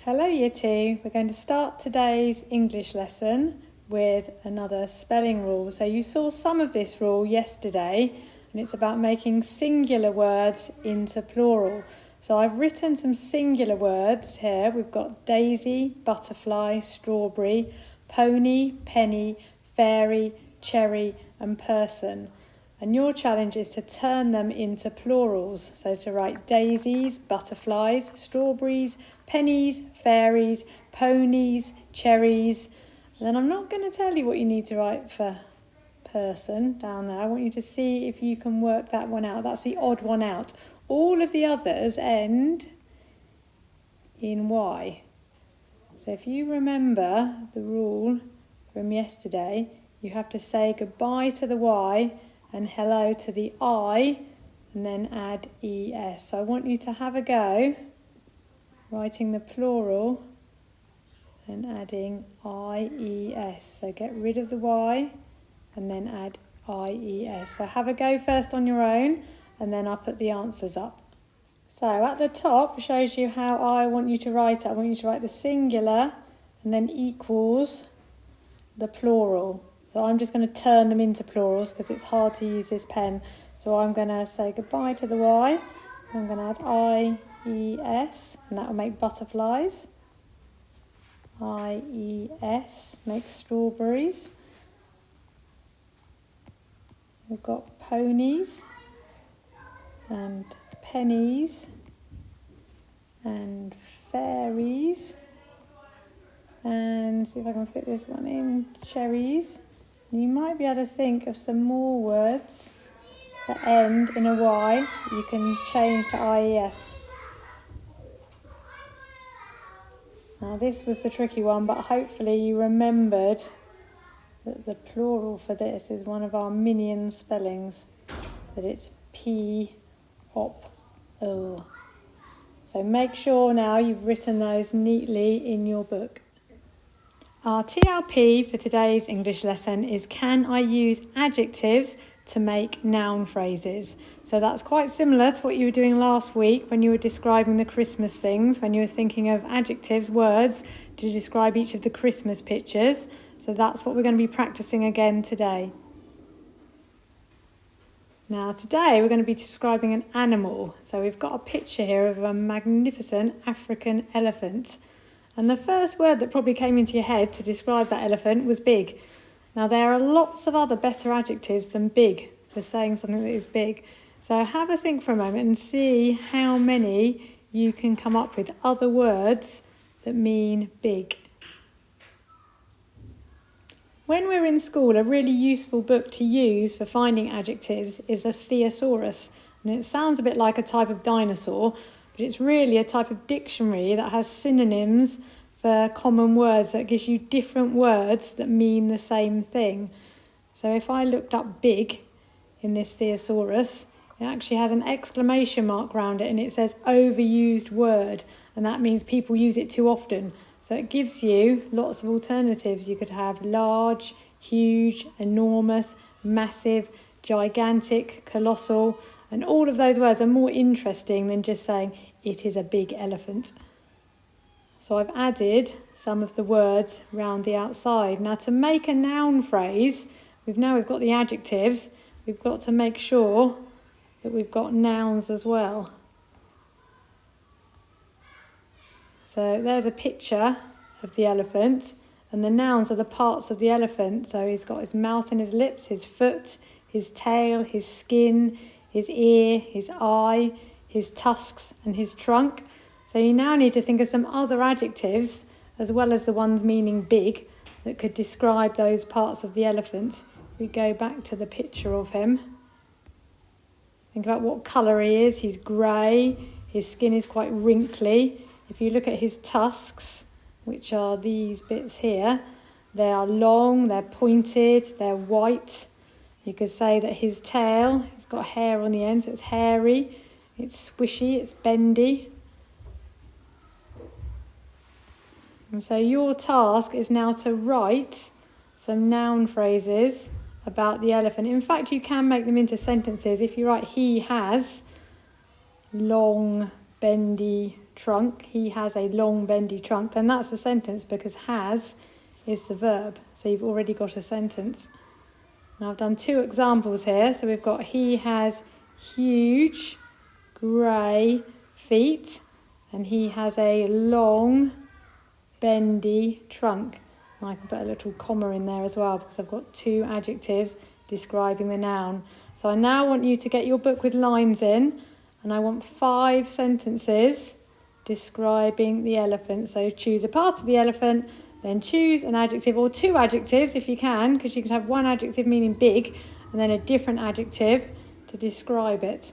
Hello Year 2, we're going to start today's English lesson with another spelling rule. So you saw some of this rule yesterday and it's about making singular words into plural. So I've written some singular words here. We've got daisy, butterfly, strawberry, pony, penny, fairy, cherry and person. And your challenge is to turn them into plurals. So to write daisies, butterflies, strawberries, pennies, fairies, ponies, cherries. And then I'm not going to tell you what you need to write for person down there. I want you to see if you can work that one out. That's the odd one out. All of the others end in Y. So if you remember the rule from yesterday, you have to say goodbye to the Y and hello to the I, and then add ES. So I want you to have a go writing the plural and adding IES. So get rid of the Y and then add IES. So have a go first on your own and then I'll put the answers up. So at the top shows you how I want you to write it. I want you to write the singular and then equals the plural. So I'm just going to turn them into plurals because it's hard to use this pen. So I'm going to say goodbye to the Y. I'm going to add IES and that will make butterflies. IES makes strawberries. We've got ponies and pennies and fairies. And see if I can fit this one in, cherries. You might be able to think of some more words that end in a Y. You can change to IES. Now this was the tricky one, but hopefully you remembered that the plural for this is one of our minion spellings, that it's P-op-l. So make sure now you've written those neatly in your book. Our TLP for today's English lesson is can I use adjectives to make noun phrases? So that's quite similar to what you were doing last week when you were describing the Christmas things, when you were thinking of adjectives, words, to describe each of the Christmas pictures. So that's what we're going to be practicing again today. Now today we're going to be describing an animal. So we've got a picture here of a magnificent African elephant. And the first word that probably came into your head to describe that elephant was big. Now there are lots of other better adjectives than big for saying something that is big. So have a think for a moment and see how many you can come up with other words that mean big. When we're in school, a really useful book to use for finding adjectives is a thesaurus. And it sounds a bit like a type of dinosaur, but it's really a type of dictionary that has synonyms for common words, that gives you different words that mean the same thing. So if I looked up big in this thesaurus, it actually has an exclamation mark around it and it says overused word, and that means people use it too often. So it gives you lots of alternatives. You could have large, huge, enormous, massive, gigantic, colossal, and all of those words are more interesting than just saying it is a big elephant. So I've added some of the words around the outside. Now to make a noun phrase, we've got the adjectives, we've got to make sure that we've got nouns as well. So there's a picture of the elephant and the nouns are the parts of the elephant. So he's got his mouth and his lips, his foot, his tail, his skin, his ear, his eye, his tusks and his trunk. So you now need to think of some other adjectives as well as the ones meaning big that could describe those parts of the elephant. We go back to the picture of him. Think about what colour he is. He's grey, his skin is quite wrinkly. If you look at his tusks, which are these bits here, they are long, they're pointed, they're white. You could say that his tail, it's got hair on the end, so it's hairy, it's squishy, it's bendy. And so your task is now to write some noun phrases about the elephant. In fact, you can make them into sentences. If you write he has long, bendy trunk. He has a long bendy trunk. Then that's a sentence because has is the verb. So you've already got a sentence. Now I've done 2 examples here. So we've got he has huge grey feet and he has a long bendy trunk. And I can put a little comma in there as well because I've got 2 adjectives describing the noun. So I now want you to get your book with lines in, and I want 5 sentences describing the elephant. So choose a part of the elephant, then choose an adjective or 2 adjectives if you can, because you can have 1 adjective meaning big and then a different adjective to describe it.